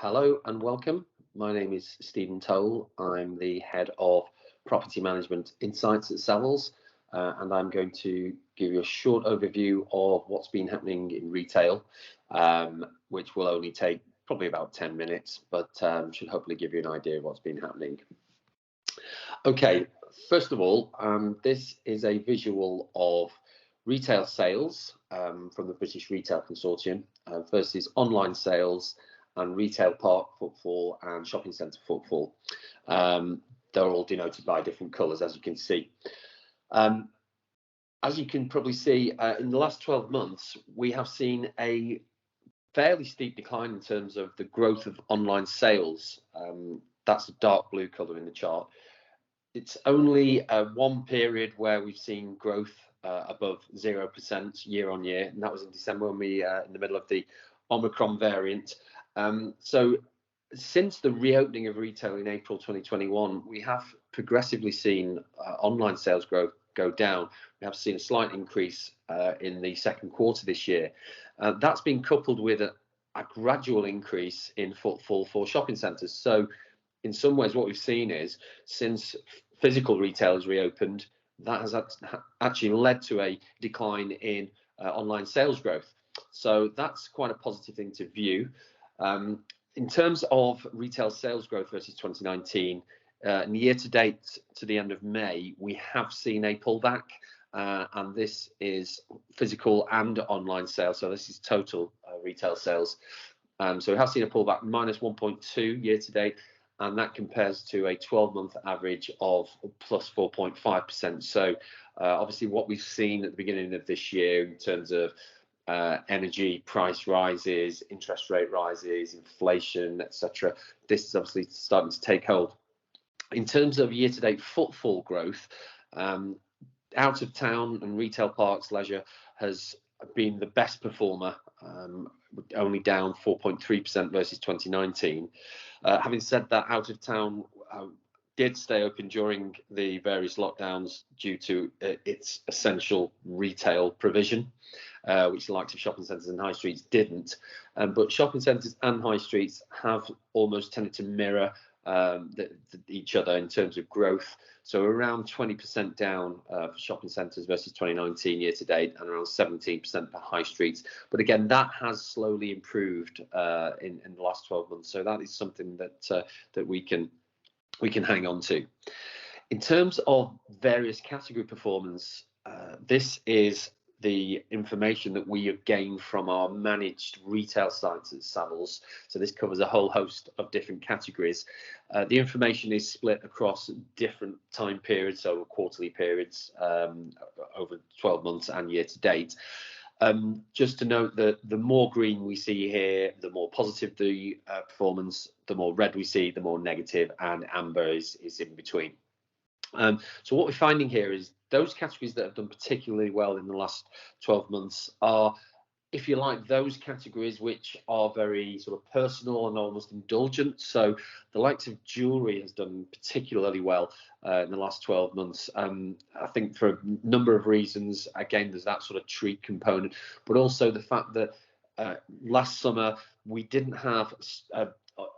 Hello and welcome. My name is Stephen Toal. I'm the head of property management insights at Savills, and I'm going to give you a short overview of what's been happening in retail, which will only take probably about 10 minutes, but should hopefully give you an idea of what's been happening. Okay, first of all, this is a visual of retail sales from the British Retail Consortium versus online sales and retail park footfall and shopping centre footfall. They're all denoted by different colours, as you can see. As you can probably see, in the last 12 months, we have seen a fairly steep decline in terms of the growth of online sales. That's a dark blue colour in the chart. It's only one period where we've seen growth above 0% year on year, and that was in December when we in the middle of the Omicron variant. So since the reopening of retail in April 2021, we have progressively seen online sales growth go down. We have seen a slight increase in the second quarter this year. That's been coupled with a gradual increase in footfall for shopping centres. So in some ways, what we've seen is since physical retail has reopened, that has actually led to a decline in online sales growth. So that's quite a positive thing to view. In terms of retail sales growth versus 2019, in the year to date to the end of May, we have seen a pullback, and this is physical and online sales. So this is total retail sales. So we have seen a pullback, minus 1.2 year to date, and that compares to a 12-month average of plus 4.5%. So obviously what we've seen at the beginning of this year in terms of energy price rises, interest rate rises, inflation, etc., this is obviously starting to take hold. In terms of year-to-date footfall growth, out of town and retail parks leisure has been the best performer, only down 4.3% versus 2019. Having said that, out of town did stay open during the various lockdowns due to its essential retail provision, which the likes of shopping centres and high streets didn't. But shopping centres and high streets have almost tended to mirror each other in terms of growth. So around 20% down for shopping centres versus 2019 year to date, and around 17% for high streets. But again, that has slowly improved in the last 12 months. So that is something that we can hang on to. In terms of various category performance, this is the information that we have gained from our managed retail sites at Savills. So this covers a whole host of different categories. The information is split across different time periods, so quarterly periods over 12 months and year to date. Just to note that the more green we see here, the more positive the performance, the more red we see, the more negative, and amber is in between. So what we're finding here is those categories that have done particularly well in the last 12 months are, if you like, those categories which are very sort of personal and almost indulgent. So the likes of jewellery has done particularly well in the last 12 months. I think for a number of reasons. Again, there's that sort of treat component, but also the fact that last summer we didn't have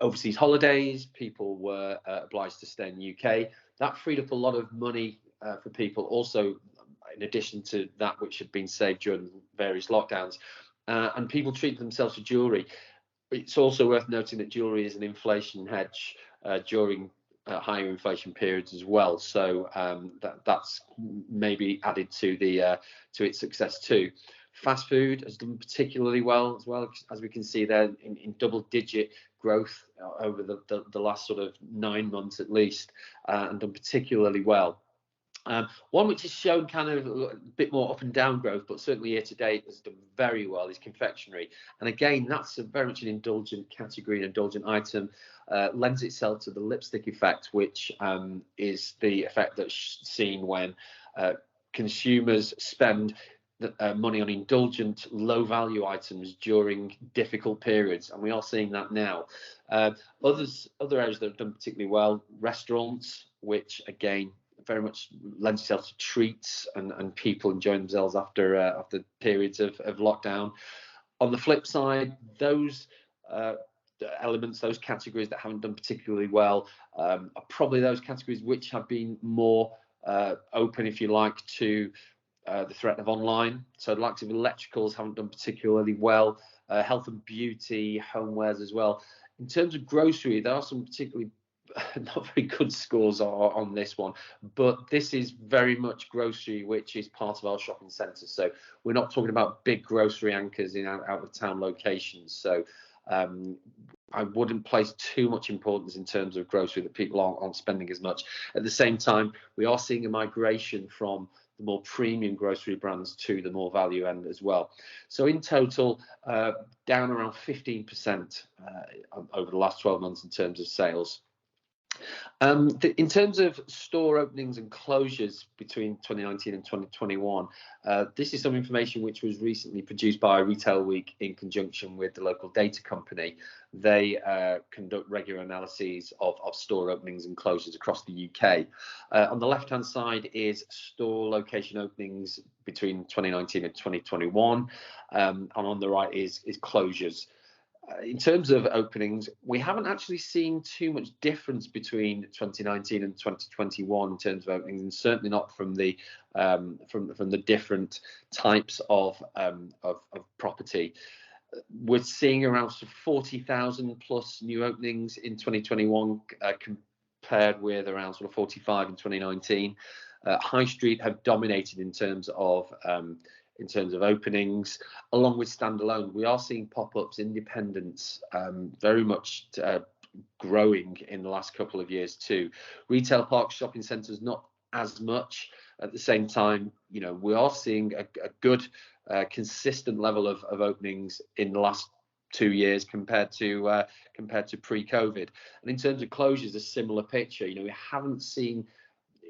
overseas holidays. People were obliged to stay in the UK. That freed up a lot of money for people, also in addition to that which had been saved during various lockdowns. And people treat themselves to jewellery. It's also worth noting that jewellery is an inflation hedge during higher inflation periods as well. So that's maybe added to its success too. Fast food has done particularly well, as we can see there in double-digit growth over the last sort of 9 months at least, and done particularly well. One which has shown kind of a bit more up and down growth, but certainly year to date has done very well, is confectionery. And again, that's very much an indulgent category, an indulgent item, lends itself to the lipstick effect, which is the effect that's seen when consumers spend money on indulgent, low-value items during difficult periods, and we are seeing that now. Other areas that have done particularly well, restaurants, which again very much lends itself to treats and people enjoying themselves after periods of lockdown. On the flip side, those elements, those categories that haven't done particularly well, are probably those categories which have been more open, if you like, to the threat of online. So the likes of electricals haven't done particularly well, health and beauty, homewares as well. In terms of grocery, there are some particularly not very good scores on this one, but this is very much grocery, which is part of our shopping centres. So we're not talking about big grocery anchors in out of town locations. So I wouldn't place too much importance in terms of grocery, that people aren't spending as much. At the same time, we are seeing a migration from the more premium grocery brands to the more value end as well. So in total, down around 15% over the last 12 months in terms of sales. In terms of store openings and closures between 2019 and 2021, this is some information which was recently produced by Retail Week in conjunction with the local data company. They conduct regular analyses of store openings and closures across the UK. On the left-hand side is store location openings between 2019 and 2021, and on the right is closures. In terms of openings, we haven't actually seen too much difference between 2019 and 2021 in terms of openings, and certainly not from the different types of property. We're seeing around 40,000 plus new openings in 2021 compared with around 45 in 2019. High Street have dominated in terms of openings, along with standalone. We are seeing pop-ups, independents, very much growing in the last couple of years too. Retail parks, shopping centres, not as much. At the same time, we are seeing a good, consistent level of openings in the last 2 years compared to pre-COVID. And in terms of closures, a similar picture. We haven't seen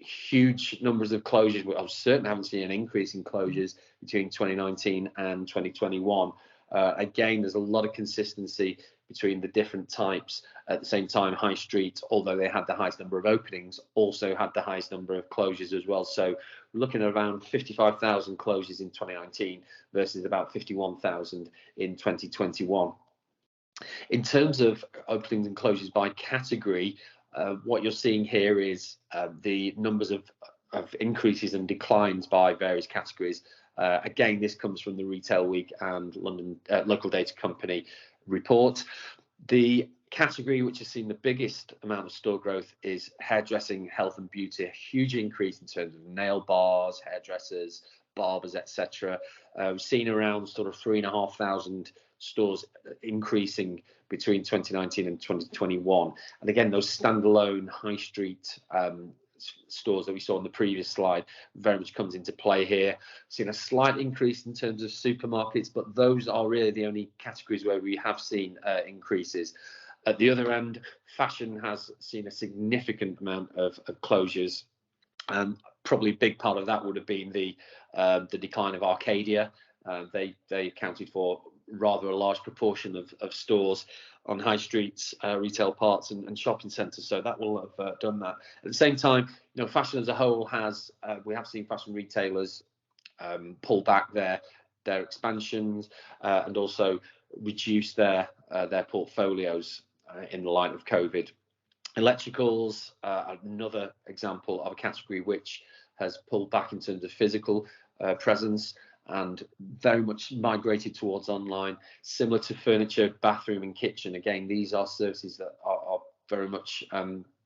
huge numbers of closures. I certainly haven't seen an increase in closures between 2019 and 2021. Again, there's a lot of consistency between the different types. At the same time, High Street, although they had the highest number of openings, also had the highest number of closures as well. So we're looking at around 55,000 closures in 2019 versus about 51,000 in 2021. In terms of openings and closures by category, what you're seeing here is the numbers of increases and declines by various categories. Again, this comes from the Retail Week and London Local Data Company report. The category which has seen the biggest amount of store growth is hairdressing, health and beauty. A huge increase in terms of nail bars, hairdressers, barbers, etc. We've seen around 3,500 stores increasing between 2019 and 2021. And again, those standalone high street stores that we saw on the previous slide very much comes into play here. Seen a slight increase in terms of supermarkets, but those are really the only categories where we have seen increases. At the other end, fashion has seen a significant amount of closures, and probably a big part of that would have been the decline of Arcadia. They accounted for rather a large proportion of stores on high streets, retail parks and shopping centres, so that will have done that. At the same time, fashion as a whole we have seen fashion retailers pull back their expansions and also reduce their portfolios in the light of COVID. Electricals, another example of a category which has pulled back in terms of physical presence and very much migrated towards online, similar to furniture, bathroom and kitchen. Again, these are services that are very much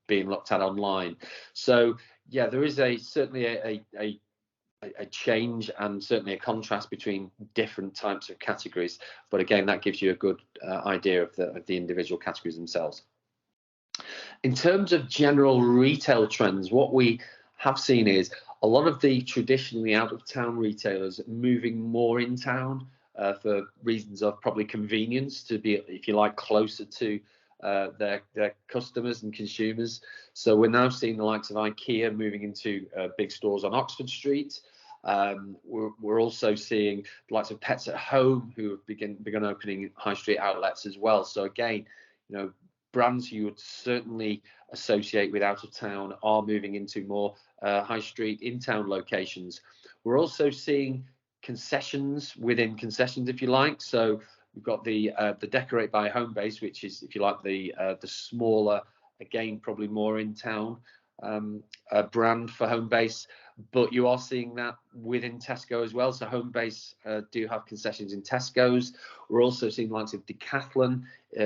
being looked at online. So yeah, there is certainly a change and certainly a contrast between different types of categories. But again, that gives you a good idea of the individual categories themselves. In terms of general retail trends, what we have seen is a lot of the traditionally out-of-town retailers moving more in town for reasons of probably convenience, to be, if you like, closer to their customers and consumers. So we're now seeing the likes of IKEA moving into big stores on Oxford Street. We're also seeing the likes of Pets at Home, who have begun opening high street outlets as well. So again, brands you would certainly associate with out of town are moving into more high street in-town locations. We're also seeing concessions within concessions, if you like. So We've got the Decorate by Homebase, which is, if you like, the smaller, again probably more in town brand for Homebase. But you are seeing that within Tesco as well. So Homebase do have concessions in Tesco's. We're also seeing the likes of Decathlon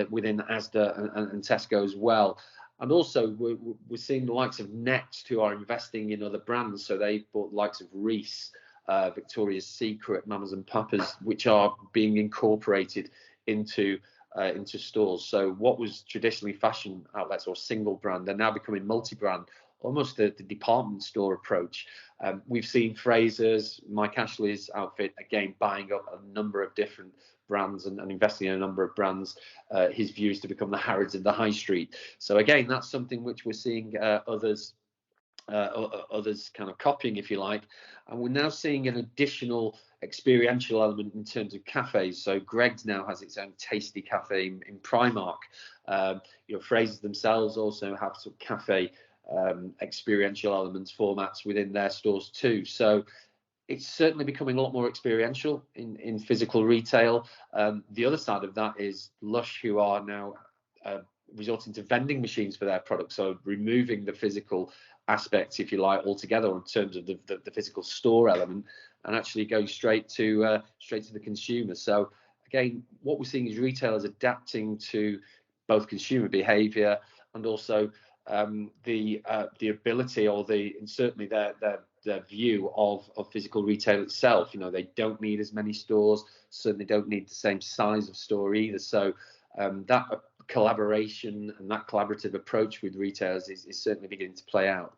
within Asda and Tesco as well. And also we're seeing the likes of Next, who are investing in other brands. So they bought the likes of Reese, Victoria's Secret, Mamas and Papas, which are being incorporated into stores. So what was traditionally fashion outlets or single brand, they're now becoming multi-brand, almost the department store approach. We've seen Fraser's, Mike Ashley's outfit, again, buying up a number of different brands and investing in a number of brands. His view is to become the Harrods of the high street. So again, that's something which we're seeing others kind of copying, if you like. And we're now seeing an additional experiential element in terms of cafes. So Greggs now has its own tasty cafe in Primark. Fraser's themselves also have some cafe experiential elements, formats within their stores too. So it's certainly becoming a lot more experiential in physical retail. The other side of that is Lush, who are now resorting to vending machines for their products, so removing the physical aspects, if you like, altogether in terms of the physical store element, and actually going straight to the consumer. So again, what we're seeing is retailers adapting to both consumer behaviour and also the ability, or certainly their view of physical retail itself. They don't need as many stores, certainly don't need the same size of store either. So that collaboration and that collaborative approach with retailers is certainly beginning to play out.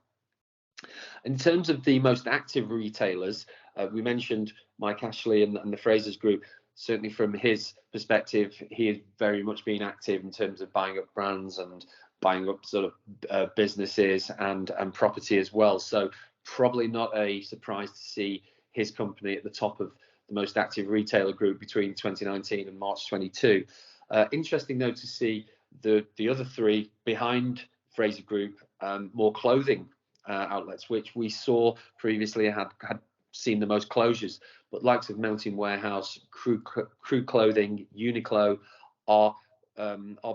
In terms of the most active retailers, we mentioned Mike Ashley and the Frasers Group. Certainly from his perspective, he has very much been active in terms of buying up brands and buying up sort of businesses and property as well. So probably not a surprise to see his company at the top of the most active retailer group between 2019 and March 22. Interesting though to see the other three behind Fraser Group, more clothing outlets, which we saw previously had seen the most closures, but likes of Mountain Warehouse, Crew Clothing, Uniqlo are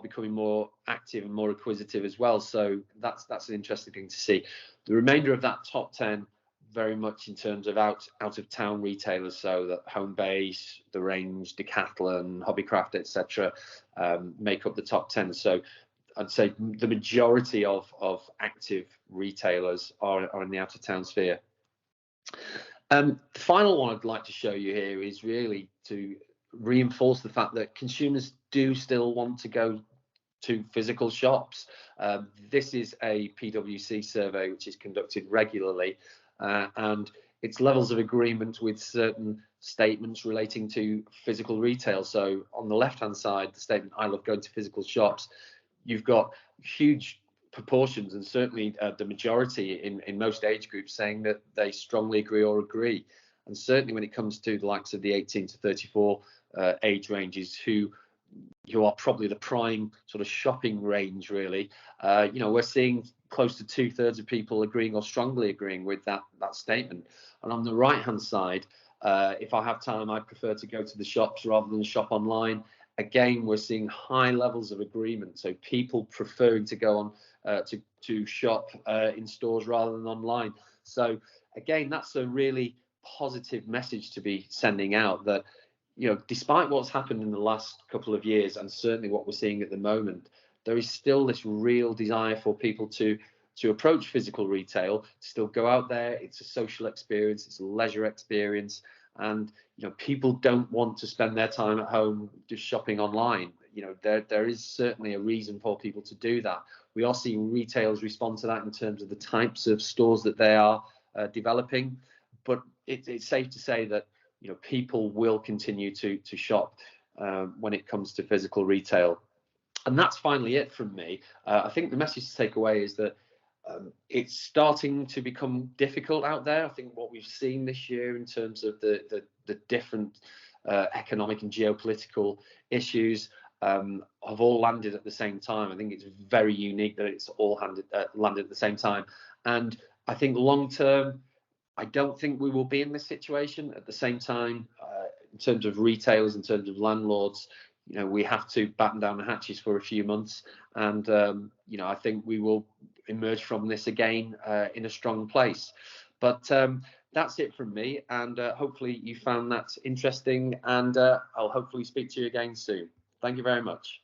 becoming more active and more acquisitive as well. So that's an interesting thing to see. The remainder of that top 10 very much in terms of out of town retailers, so that Homebase, The Range, Decathlon, Hobbycraft, etc., make up the top 10. So I'd say the majority of active retailers are in the out of town sphere. The final one I'd like to show you here is really to reinforce the fact that consumers do still want to go to physical shops. This is a PwC survey which is conducted regularly, and its levels of agreement with certain statements relating to physical retail. So on the left hand side, the statement, "I love going to physical shops," you've got huge proportions, and certainly the majority in most age groups, saying that they strongly agree. And certainly when it comes to the likes of the 18 to 34 age ranges, who are probably the prime sort of shopping range, really, we're seeing close to 2/3 of people agreeing or strongly agreeing with that statement. And on the right hand side, if I have time, I prefer to go to the shops rather than shop online. Again, we're seeing high levels of agreement, so people preferring to go on to shop in stores rather than online. So again, that's a really positive message to be sending out, that despite what's happened in the last couple of years, and certainly what we're seeing at the moment, there is still this real desire for people to approach physical retail, to still go out there. It's a social experience, it's a leisure experience, and people don't want to spend their time at home just shopping online. There is certainly a reason for people to do that. We are seeing retailers respond to that in terms of the types of stores that they are developing, but it's safe to say that people will continue to shop when it comes to physical retail. And that's finally it from me. I think the message to take away is that it's starting to become difficult out there. I think what we've seen this year in terms of the different economic and geopolitical issues have all landed at the same time. I think it's very unique that it's all landed at the same time. And I think long term, I don't think we will be in this situation. At the same time, in terms of retailers, in terms of landlords, we have to batten down the hatches for a few months, and I think we will emerge from this again in a strong place. But that's it from me, and hopefully you found that interesting, and I'll hopefully speak to you again soon. Thank you very much.